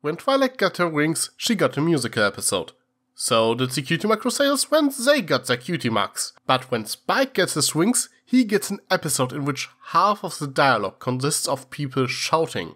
When Twilight got her wings, she got a musical episode. So did the Cutie Mark Crusaders when they got their Cutie Marks. But when Spike gets his wings, he gets an episode in which half of the dialogue consists of people shouting.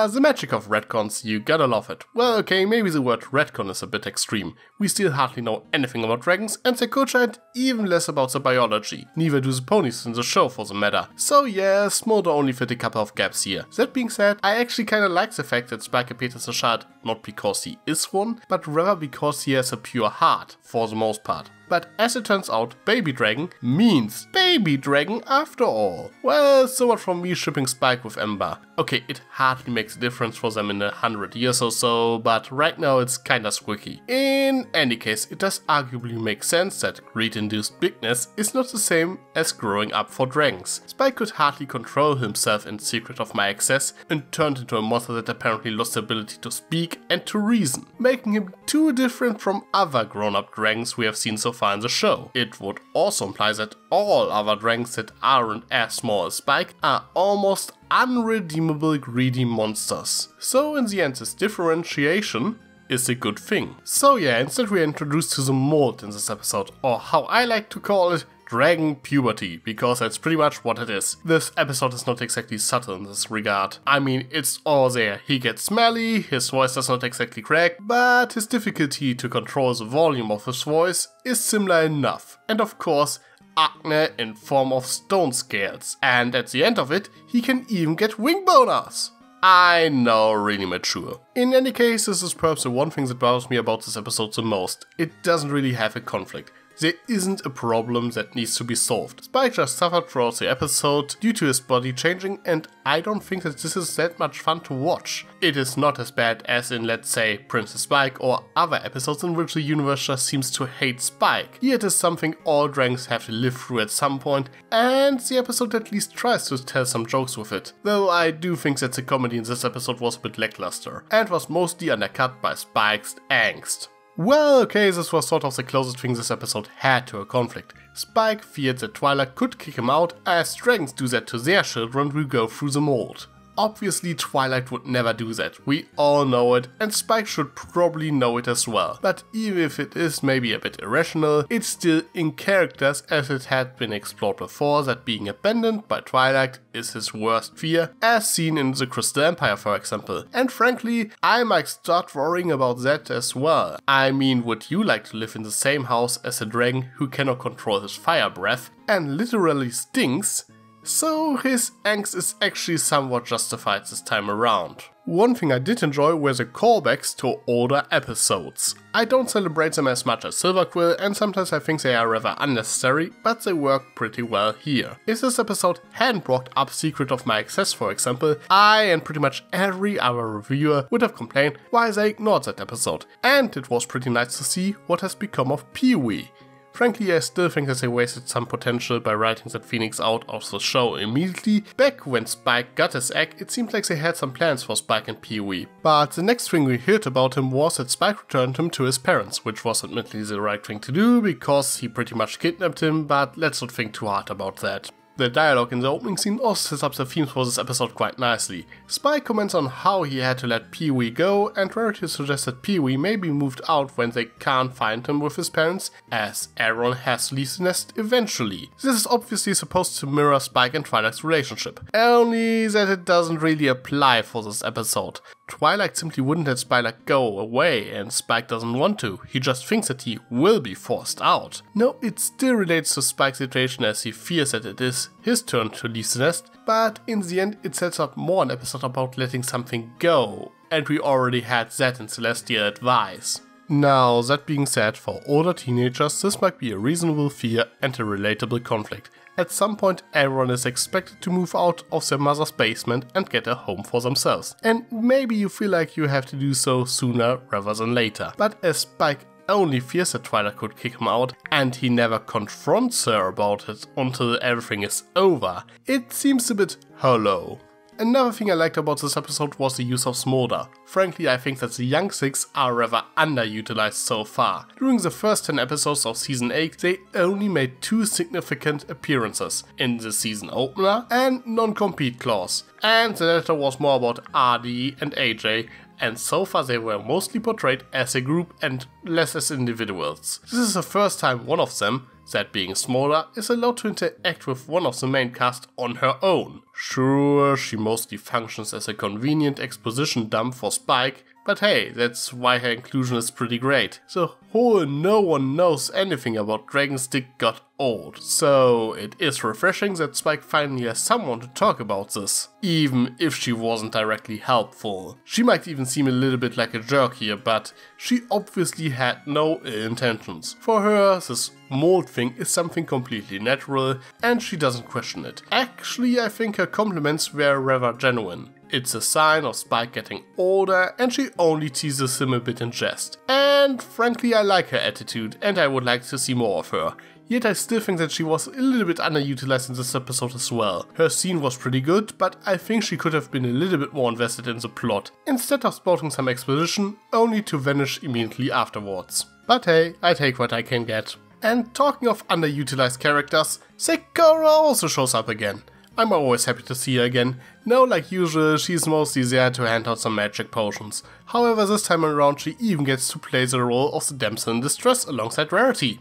The magic of retcons, you gotta love it. Well, okay, maybe the word retcon is a bit extreme. We still hardly know anything about dragons, and their culture and even less about the biology. Neither do the ponies in the show for the matter. So yeah, Smolder only fit a couple of gaps here. That being said, I actually kinda like the fact that Spike appeared as a child, not because he is one, but rather because he has a pure heart, for the most part. But as it turns out, Baby Dragon means Baby Dragon after all. Well, so much from me shipping Spike with Ember. Okay, it hardly makes a difference for them in 100 years or so, but right now it's kinda squeaky. In any case, it does arguably make sense that greed-induced bigness is not the same as growing up for dragons. Spike could hardly control himself in Secret of My Access and turned into a monster that apparently lost the ability to speak and to reason, making him too different from other grown-up dragons we have seen so far in the show. It would also imply that all other dragons that aren't as small as Spike are almost unredeemable greedy monsters. So in the end, this differentiation is a good thing. So yeah, instead we are introduced to the mold in this episode, or how I like to call it, dragon puberty, because that's pretty much what it is. This episode is not exactly subtle in this regard. I mean, it's all there. He gets smelly, his voice does not exactly crack, but his difficulty to control the volume of his voice is similar enough. And of course, acne in form of stone scales. And at the end of it, he can even get wing boners. I know, really mature. In any case, this is perhaps the one thing that bothers me about this episode the most. It doesn't really have a conflict. There isn't a problem that needs to be solved. Spike just suffered throughout the episode due to his body changing, and I don't think that this is that much fun to watch. It is not as bad as in, let's say, Princess Spike or other episodes in which the universe just seems to hate Spike. Here it is something all dragons have to live through at some point, and the episode at least tries to tell some jokes with it. Though I do think that the comedy in this episode was a bit lackluster, and was mostly undercut by Spike's angst. Well, okay, this was sort of the closest thing this episode had to a conflict. Spike feared that Twilight could kick him out, as dragons do that to their children who go through the mold. Obviously, Twilight would never do that, we all know it, and Spike should probably know it as well. But even if it is maybe a bit irrational, it's still in character as it had been explored before that being abandoned by Twilight is his worst fear, as seen in the Crystal Empire for example. And frankly, I might start worrying about that as well. I mean, would you like to live in the same house as a dragon who cannot control his fire breath and literally stinks? So his angst is actually somewhat justified this time around. One thing I did enjoy were the callbacks to older episodes. I don't celebrate them as much as Silverquill, and sometimes I think they are rather unnecessary, but they work pretty well here. If this episode hadn't brought up Secret of My Access for example, I and pretty much every other reviewer would have complained why they ignored that episode. And it was pretty nice to see what has become of Pee-wee. Frankly, I still think that they wasted some potential by writing that Phoenix out of the show immediately. Back when Spike got his egg, it seemed like they had some plans for Spike and Pee-wee. But the next thing we heard about him was that Spike returned him to his parents, which was admittedly the right thing to do because he pretty much kidnapped him, but let's not think too hard about that. The dialogue in the opening scene also sets up the themes for this episode quite nicely. Spike comments on how he had to let Pee-wee go, and Rarity suggests that Pee-wee may be moved out when they can't find him with his parents, as Aaron has to leave the nest eventually. This is obviously supposed to mirror Spike and Twilight's relationship, only that it doesn't really apply for this episode. Twilight simply wouldn't let Spike go away, and Spike doesn't want to, he just thinks that he will be forced out. No, it still relates to Spike's situation as he fears that it is his turn to leave the nest, but in the end it sets up more an episode about letting something go, and we already had that in Celestial Advice. Now, that being said, for older teenagers this might be a reasonable fear and a relatable conflict. At some point everyone is expected to move out of their mother's basement and get a home for themselves, and maybe you feel like you have to do so sooner rather than later. But as Spike only fears that Twilight could kick him out, and he never confronts her about it until everything is over, it seems a bit hollow. Another thing I liked about this episode was the use of Smolder. Frankly, I think that the Young Six are rather underutilized so far. During the first 10 episodes of Season 8, they only made 2 significant appearances, in the season opener and non-compete clause, and the latter was more about RD and AJ, and so far they were mostly portrayed as a group and less as individuals. This is the first time one of them, that being Smolder, is allowed to interact with one of the main cast on her own. Sure, she mostly functions as a convenient exposition dump for Spike, but hey, that's why her inclusion is pretty great. The whole no one knows anything about Dragon's Dick got old, so it is refreshing that Spike finally has someone to talk about this, even if she wasn't directly helpful. She might even seem a little bit like a jerk here, but she obviously had no ill intentions. For her, this mold thing is something completely natural, and she doesn't question it. Actually, I think her compliments were rather genuine. It's a sign of Spike getting older, and she only teases him a bit in jest. And frankly, I like her attitude, and I would like to see more of her. Yet I still think that she was a little bit underutilized in this episode as well. Her scene was pretty good, but I think she could have been a little bit more invested in the plot, instead of spouting some exposition, only to vanish immediately afterwards. But hey, I take what I can get. And talking of underutilized characters, Sakura also shows up again. I'm always happy to see her again. Now, like usual, she's mostly there to hand out some magic potions. However, this time around she even gets to play the role of the damsel in distress alongside Rarity.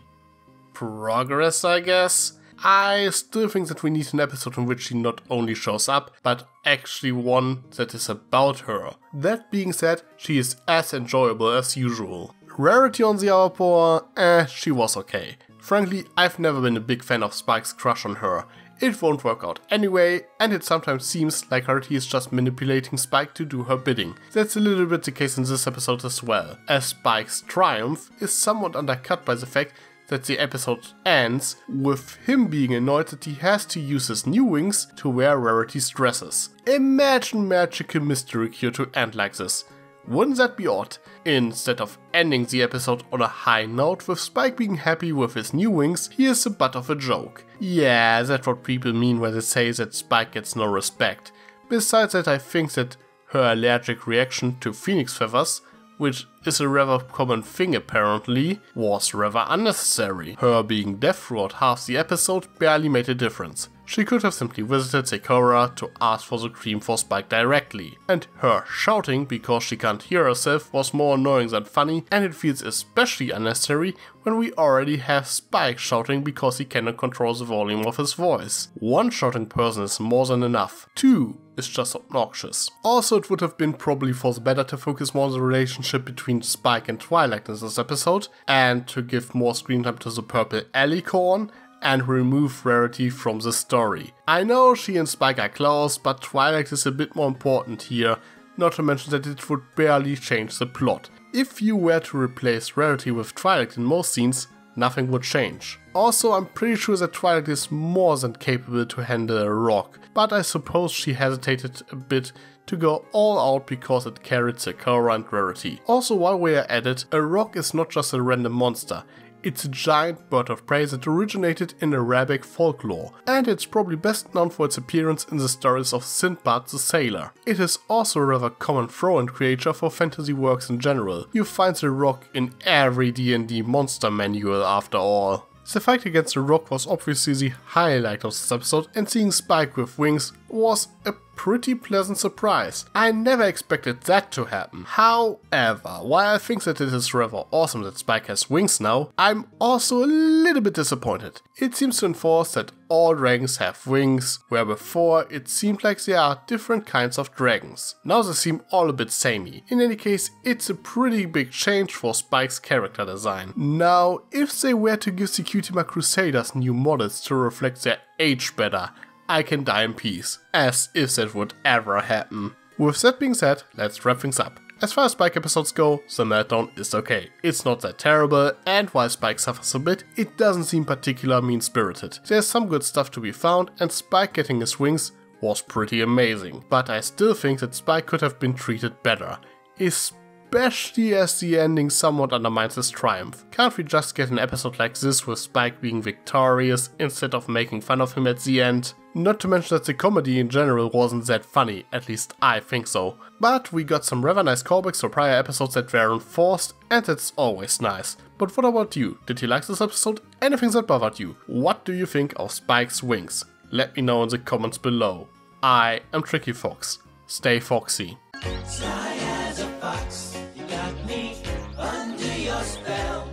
Progress, I guess? I still think that we need an episode in which she not only shows up, but actually one that is about her. That being said, she is as enjoyable as usual. Rarity on the other she was okay. Frankly, I've never been a big fan of Spike's crush on her. It won't work out anyway, and it sometimes seems like Rarity is just manipulating Spike to do her bidding. That's a little bit the case in this episode as well, as Spike's triumph is somewhat undercut by the fact that the episode ends with him being annoyed that he has to use his new wings to wear Rarity's dresses. Imagine Magical Mystery Cure to end like this. Wouldn't that be odd? Instead of ending the episode on a high note with Spike being happy with his new wings, he is the butt of a joke. Yeah, that's what people mean when they say that Spike gets no respect. Besides that, I think that her allergic reaction to phoenix feathers, which is a rather common thing apparently, was rather unnecessary. Her being deaf throughout half the episode barely made a difference. She could have simply visited Sakura to ask for the cream for Spike directly. And her shouting because she can't hear herself was more annoying than funny, and it feels especially unnecessary when we already have Spike shouting because he cannot control the volume of his voice. One shouting person is more than enough. 2 is just obnoxious. Also, it would have been probably for the better to focus more on the relationship between Spike and Twilight in this episode, and to give more screen time to the purple alicorn, and remove Rarity from the story. I know she and Spike are close, but Twilight is a bit more important here, not to mention that it would barely change the plot. If you were to replace Rarity with Twilight in most scenes, nothing would change. Also, I'm pretty sure that Twilight is more than capable to handle a rock, but I suppose she hesitated a bit to go all out because it carried Sakura and Rarity. Also, while we are at it, a rock is not just a random monster. It's a giant bird of prey that originated in Arabic folklore, and it's probably best known for its appearance in the stories of Sindbad the Sailor. It is also a rather common throw-in creature for fantasy works in general. You find the rock in every D&D monster manual after all. The fight against the rock was obviously the highlight of this episode, and seeing Spike with wings was a pretty pleasant surprise. I never expected that to happen. However, while I think that it is rather awesome that Spike has wings now, I'm also a little bit disappointed. It seems to enforce that all dragons have wings, where before it seemed like there are different kinds of dragons. Now they seem all a bit samey. In any case, it's a pretty big change for Spike's character design. Now, if they were to give the Cutima Crusaders new models to reflect their age better, I can die in peace, as if that would ever happen. With that being said, let's wrap things up. As far as Spike episodes go, the meltdown is okay. It's not that terrible, and while Spike suffers a bit, it doesn't seem particularly mean-spirited. There's some good stuff to be found, and Spike getting his wings was pretty amazing. But I still think that Spike could have been treated better, especially as the ending somewhat undermines his triumph. Can't we just get an episode like this with Spike being victorious instead of making fun of him at the end? Not to mention that the comedy in general wasn't that funny, at least I think so. But we got some rather nice callbacks to prior episodes that weren't forced, and that's always nice. But what about you? Did you like this episode? Anything that bothered you? What do you think of Spike's wings? Let me know in the comments below. I am Tricky Fox. Stay foxy. Sly as a fox, you got me under your spell.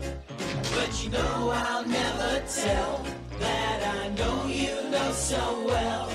But you know I'll never tell that I know you know so well.